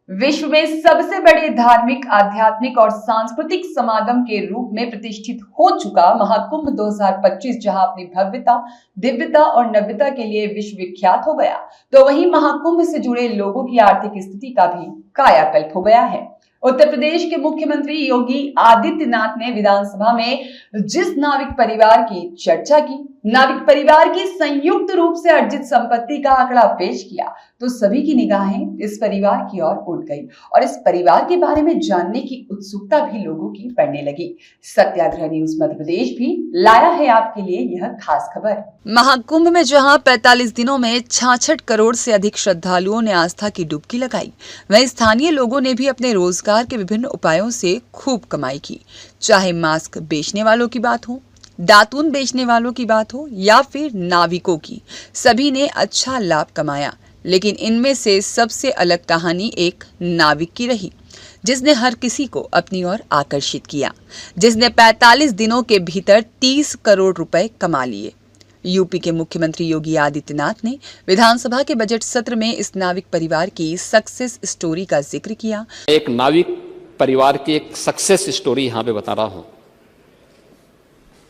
विश्व में सबसे बड़े धार्मिक, आध्यात्मिक और सांस्कृतिक समागम के रूप में प्रतिष्ठित हो चुका महाकुंभ 2025 जहां अपनी भव्यता, दिव्यता और नव्यता के लिए विश्व विख्यात हो गया, तो वहीं महाकुंभ से जुड़े लोगों की आर्थिक स्थिति का भी कायाकल्प हो गया है। उत्तर प्रदेश के मुख्यमंत्री योगी आदित्यनाथ ने विधानसभा में जिस नाविक परिवार की चर्चा की, नाविक परिवार की संयुक्त रूप से अर्जित संपत्ति का आंकड़ा पेश किया, तो सभी की निगाहें इस परिवार की ओर उठ गई और इस परिवार के बारे में जानने की उत्सुकता भी लोगों की बढ़ने लगी। सत्याग्रह न्यूज मध्य प्रदेश भी लाया है आपके लिए यह खास खबर। महाकुंभ में जहां 45 दिनों में 66 करोड़ से अधिक श्रद्धालुओं ने आस्था की डुबकी लगाई, वहीं स्थानीय लोगों ने भी अपने रोजगार के विभिन्न उपायों से खूब कमाई की। चाहे मास्क बेचने वालों की बात हो, दातून बेचने वालों की बात हो या फिर नाविकों की, सभी ने अच्छा लाभ कमाया। लेकिन इनमें से सबसे अलग कहानी एक नाविक की रही, जिसने हर किसी को अपनी ओर आकर्षित किया, जिसने 45 दिनों के भीतर 30 करोड़ रुपए कमा लिए। यूपी के मुख्यमंत्री योगी आदित्यनाथ ने विधानसभा के बजट सत्र में इस नाविक परिवार की सक्सेस स्टोरी का जिक्र किया। एक नाविक परिवार की एक सक्सेस स्टोरी यहां पे बता रहा हूं।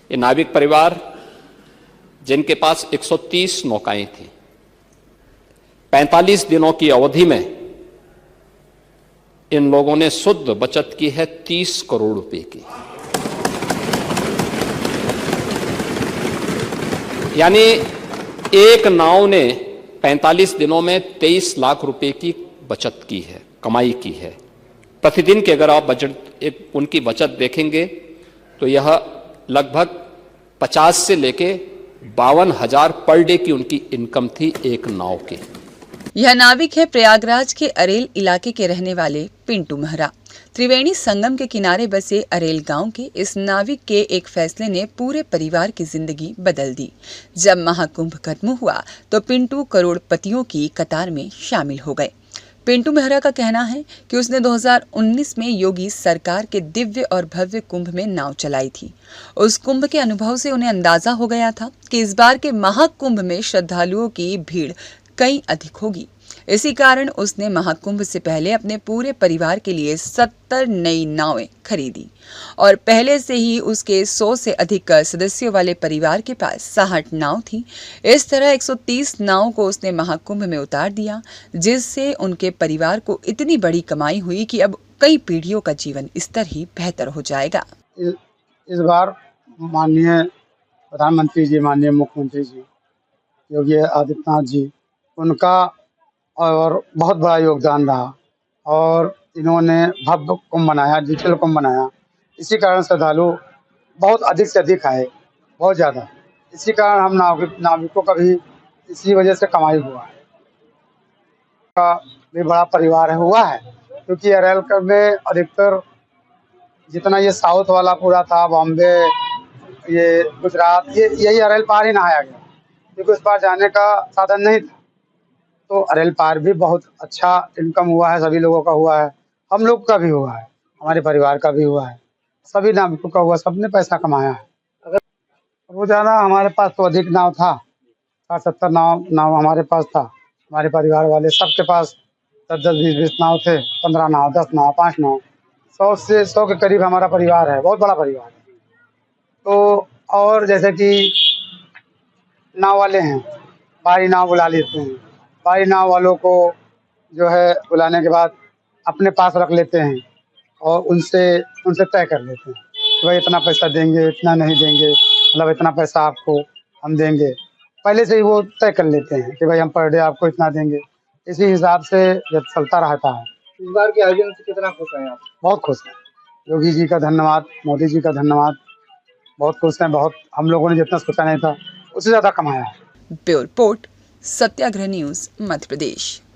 ये नाविक परिवार जिनके पास 130 नौकाएं थी, 45 दिनों की अवधि में इन लोगों ने शुद्ध बचत की है 30 करोड़ रुपए की। यानी एक नाव ने 45 दिनों में 23 लाख रुपए की बचत की है, कमाई की है। प्रतिदिन के अगर आप उनकी बचत देखेंगे तो यह लगभग 50 से लेके 52,000 पर डे की उनकी इनकम थी एक नाव की। यह नाविक है प्रयागराज के अरेल इलाके के रहने वाले पिंटू मेहरा। त्रिवेणी संगम के किनारे बसे अरेल गांव के इस नाविक के एक फैसले ने पूरे परिवार की जिंदगी बदल दी। जब महाकुंभ खत्म हुआ तो पिंटू करोड़पतियों की कतार में शामिल हो गए। पिंटू मेहरा का कहना है कि उसने 2019 में योगी सरकार के दिव्य और भव्य कुंभ में नाव चलाई थी। उस कुंभ के अनुभव से उन्हें अंदाजा हो गया था कि इस बार के महाकुंभ में श्रद्धालुओं की भीड़ कहीं अधिक होगी। इसी कारण उसने महाकुंभ से पहले अपने पूरे परिवार के लिए 70 नई नावें खरीदी और पहले से ही उसके 100 से अधिक सदस्यों वाले परिवार के पास 60 नाव थी। इस तरह 130 नाव को उसने महाकुंभ में उतार दिया, जिससे उनके परिवार को इतनी बड़ी कमाई हुई कि अब कई पीढ़ियों का जीवन स्तर ही बेहतर हो जाएगा। इस बार माननीय प्रधानमंत्री जी, माननीय मुख्यमंत्री जी योगी आदित्यनाथ जी, उनका और बहुत बड़ा योगदान रहा और इन्होंने भव्य कुंभ बनाया, डिजिटल कुंभ बनाया। इसी कारण श्रद्धालु बहुत अधिक से अधिक आए, बहुत ज़्यादा। इसी कारण हम नाविकों का भी इसी वजह से कमाई हुआ है। का भी बड़ा परिवार हुआ है, क्योंकि अरेल में अधिकतर जितना ये साउथ वाला पूरा था, बॉम्बे, ये गुजरात, ये यही अरेल पार ही नहाया गया, क्योंकि उस पार जाने का साधन नहीं था। तो अरेल पार भी बहुत अच्छा इनकम हुआ है, सभी लोगों का हुआ है, हम लोग का भी हुआ है, हमारे परिवार का भी हुआ है, सभी नाविकों का हुआ, सबने पैसा कमाया है। अगर रोजाना हमारे पास तो अधिक नाव था, 60-70 नाव हमारे पास था। हमारे परिवार वाले सबके पास 10-10, 20-20 नाव थे, 15 नाव, 10 नाव, 5 नाव, 100 के करीब हमारा परिवार है, बहुत बड़ा परिवार है। तो और जैसे कि नाव वाले हैं, बारी नाव बुला लेते हैं, बारी नाव वालों को जो है बुलाने के बाद अपने पास रख लेते हैं और उनसे तय कर लेते हैं कि भाई इतना पैसा देंगे, इतना नहीं देंगे, मतलब इतना पैसा आपको हम देंगे। पहले से ही वो तय कर लेते हैं कि भाई हम पर डे आपको इतना देंगे। इसी हिसाब से जब चलता रहता है। इस बार के आयोजन से कितना खुश हैं आप? बहुत खुश हैं। योगी जी का धन्यवाद, मोदी जी का धन्यवाद। बहुत खुश हैं, बहुत। हम लोगों ने जितना सोचा नहीं था उससे ज़्यादा कमाया है। ब्यूरो रिपोर्ट, सत्याग्रह न्यूज मध्य प्रदेश।